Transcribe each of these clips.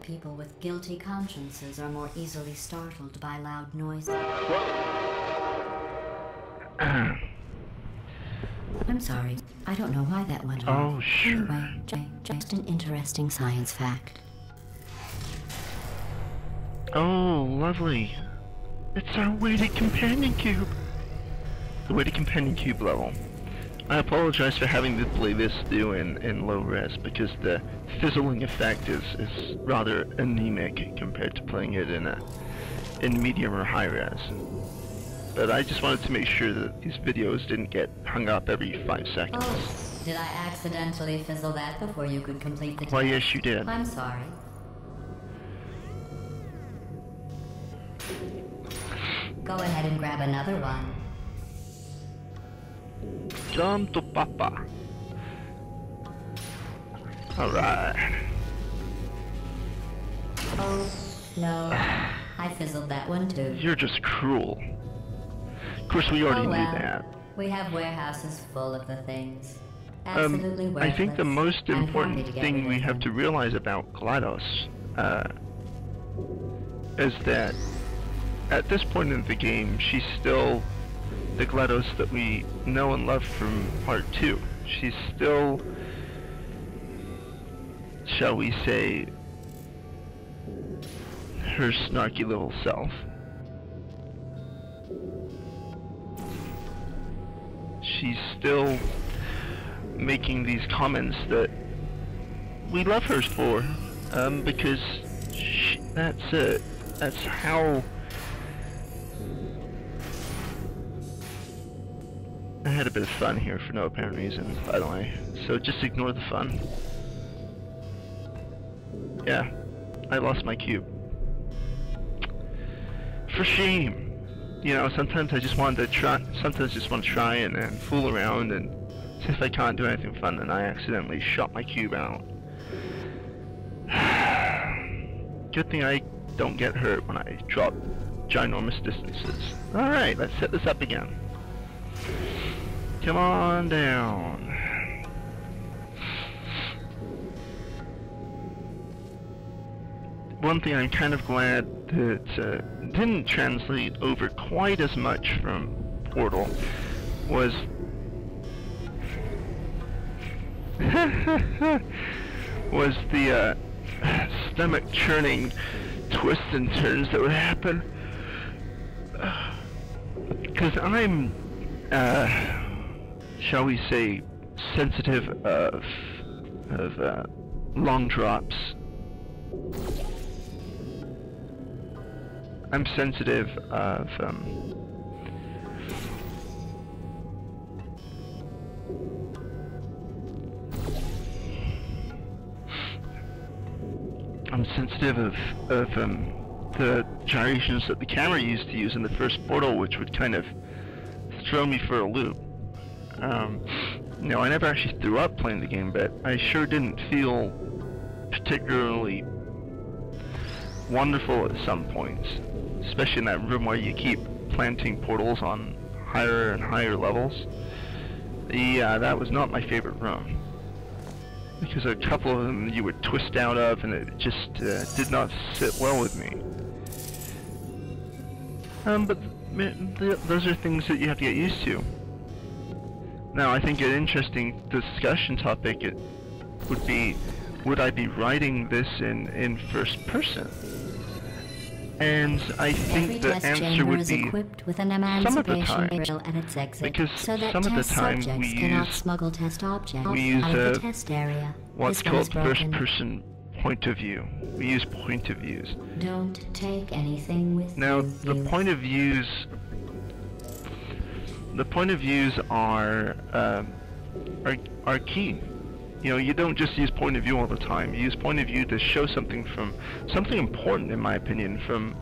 people with guilty consciences are more easily startled by loud noises. I'm sorry. I don't know why that went off. Oh, sure. Anyway, just an interesting science fact. Oh, lovely. It's our weighted companion cube. The weighted companion cube level. I apologize for having to play this through in low res because the fizzling effect is rather anemic compared to playing it in medium or high res. But I just wanted to make sure that these videos didn't get hung up every 5 seconds. Oh, did I accidentally fizzle that before you could complete the task? Why, yes, you did. I'm sorry. Go ahead and grab another one. Jump to Papa. Alright. Oh, no. I fizzled that one too. You're just cruel. Of course, we already Oh, well. knew that. We have warehouses full of the things. Absolutely worthless. I think the most I'm important happy to get thing rid we of have to them. realize about GLaDOS is that at this point in the game, she's still the GLaDOS that we know and love from Part 2. She's still, shall we say, her snarky little self. She's still making these comments that we love her for, because that's how. I had a bit of fun here for no apparent reason, by the way, so just ignore the fun. Yeah, I lost my cube. For shame! You know, sometimes I just want to try and fool around and see if I can't do anything fun, and I accidentally shot my cube out. Good thing I don't get hurt when I drop ginormous distances. Alright, let's set this up again. Come on down. One thing I'm kind of glad that didn't translate over quite as much from Portal was the stomach churning twists and turns that would happen. Because I'm shall we say, sensitive of long drops. I'm sensitive of the gyrations that the camera used to use in the first Portal, which would kind of throw me for a loop. No, I never actually threw up playing the game, but I sure didn't feel particularly wonderful at some points, especially in that room where you keep planting portals on higher and higher levels. Yeah, that was not my favorite room, because a couple of them you would twist out of, and it just did not sit well with me. But those are things that you have to get used to. Now, I think an interesting discussion topic would be, would I be writing this in first person? And I think the answer would be some of the time, because some of the time we use what's called first-person point of view. We use point of views. Don't take anything with now, you. the point of views are key. You know, you don't just use point of view all the time. You use point of view to show something important, in my opinion, from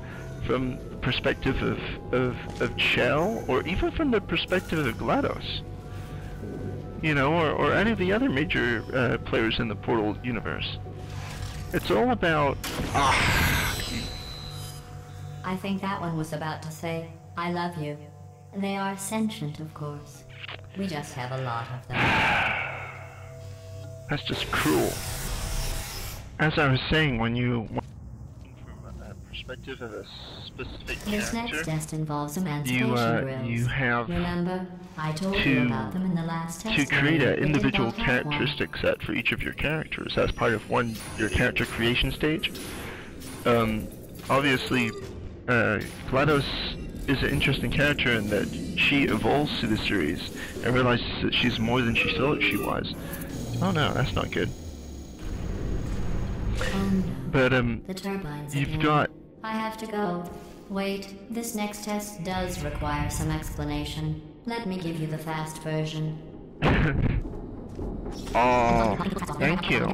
the perspective of Chell, or even from the perspective of GLaDOS. You know, or any of the other major players in the Portal universe. It's all about. I think that one was about to say, I love you. They are sentient, of course. We just have a lot of them. That's just cruel. As I was saying, when you perspective of a specific This next character, test involves emancipation drills. you have Remember, I told you about them in the last test. to create an It individual involved that one. characteristic set for each of your characters as part of your character creation stage. Obviously, GLaDOS is an interesting character in that she evolves through the series and realizes that she's more than she thought she was. Oh no, that's not good. Oh no. But The turbines you've again. got I have to go. Wait, this next test does require some explanation. Let me give you the fast version. oh, thank you.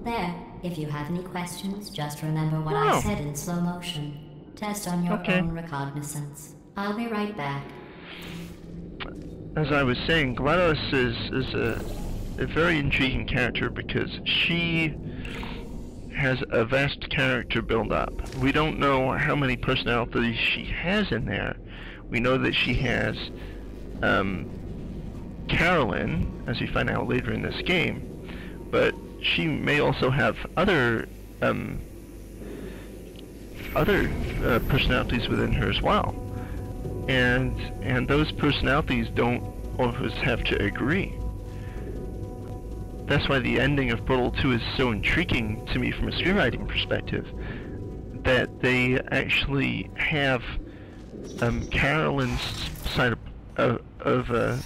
There. If you have any questions, just remember what I said in slow motion. Test on your own recognizance. I'll be right back. As I was saying, GLaDOS is a very intriguing character because she has a vast character build-up. We don't know how many personalities she has in there. We know that she has Carolyn, as we find out later in this game, but she may also have other personalities within her as well, and those personalities don't always have to agree. That's why the ending of Portal 2 is so intriguing to me from a screenwriting perspective, that they actually have Carolyn's side of GLaDOS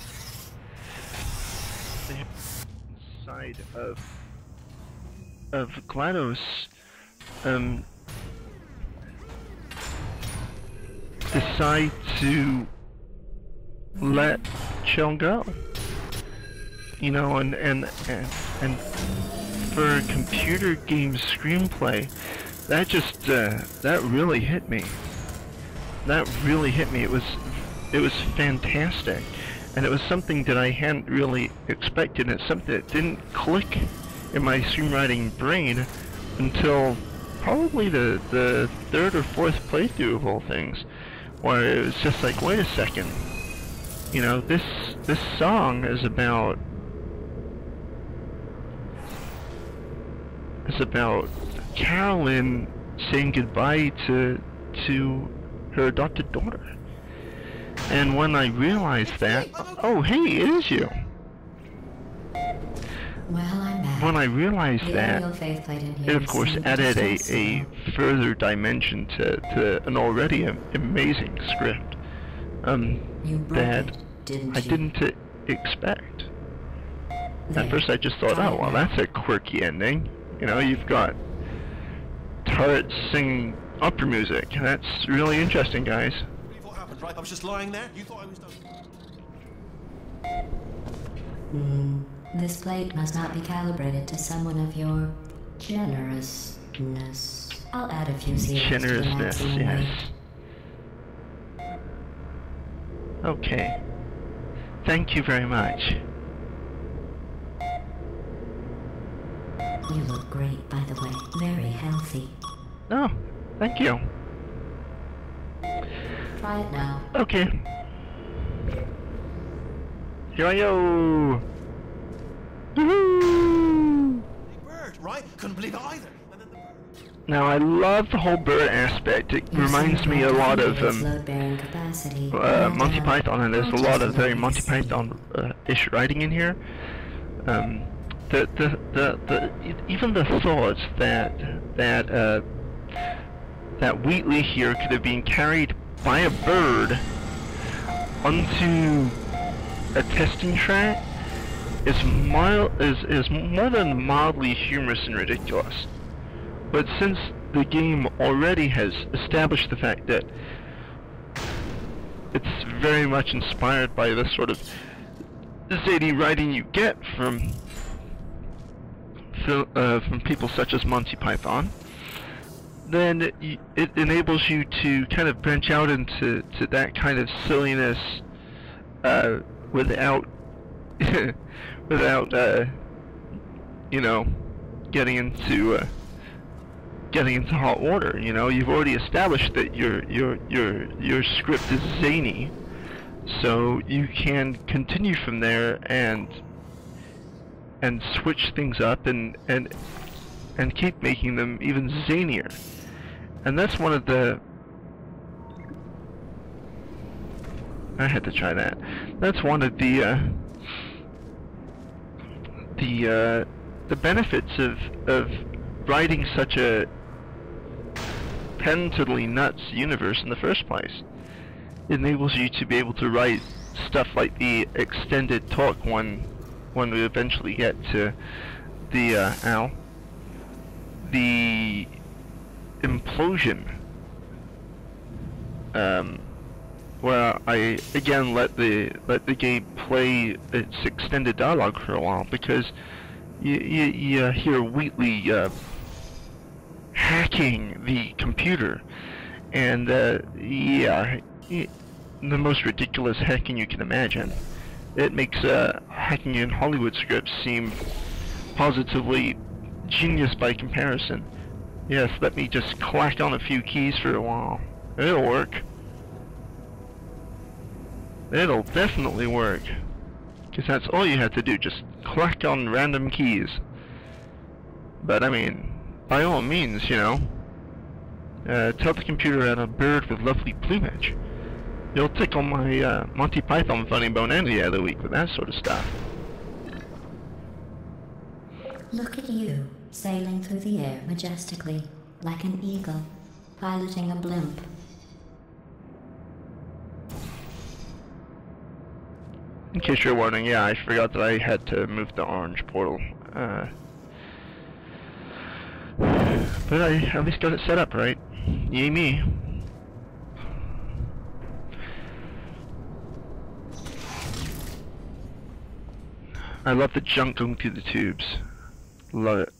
decide to let Chell go. You know, and for a computer game screenplay, that just that really hit me. That really hit me. It was fantastic, and it was something that I hadn't really expected. And it's something that didn't click in my screenwriting brain until probably the third or fourth playthrough of all things, where it was just like, wait a second, you know, this song is about Carolyn saying goodbye to her adopted daughter. And when I realized that, oh hey, it is you. Well, I'm back. When I realized that, it of course added a further dimension to an already amazing script that I didn't expect. At first I just thought, oh well, that's a quirky ending. You know, you've got turrets singing opera music. That's really interesting, guys. What happened, right? I was just lying there. You thought I was done. This plate must not be calibrated to someone of your generousness. I'll add a few zeros to the Generousness, maximum yes. weight. Okay. Thank you very much. You look great, by the way. Very healthy. Oh, thank you. Try it now. Okay. Here I go. Woohoo! Bird, right? Couldn't believe it either. And then the bird. Now I love the whole bird aspect. It reminds me a lot of Monty Python, and there's a lot of very Monty Python-ish writing in here. Even the thoughts that Wheatley here could have been carried by a bird onto a testing track is more than mildly humorous and ridiculous. But since the game already has established the fact that it's very much inspired by the sort of zany writing you get from people such as Monty Python, then it enables you to kind of branch out into that kind of silliness without you know, getting into hot water. You know, you've already established that your script is zany, so you can continue from there and switch things up and keep making them even zanier. And that's one of the... I had to try that. That's one of the benefits of writing such a totally nuts universe in the first place. It enables you to be able to write stuff like the extended talk when we eventually get to the the implosion, where I again let the game play its extended dialogue for a while, because you hear Wheatley hacking the computer, and yeah, the most ridiculous hacking you can imagine. It makes hacking in Hollywood scripts seem positively genius by comparison. Yes, let me just clack on a few keys for a while. It'll work. It'll definitely work. Because that's all you have to do, just clack on random keys. But I mean, by all means, you know, tell the computer I'm a bird with lovely plumage. You'll tickle my Monty Python funny bone any other week with that sort of stuff. Look at you, sailing through the air majestically, like an eagle, piloting a blimp. In case you're wondering, yeah, I forgot that I had to move the orange portal. But I at least got it set up right. Yay me. I love the junk going through the tubes. Love it.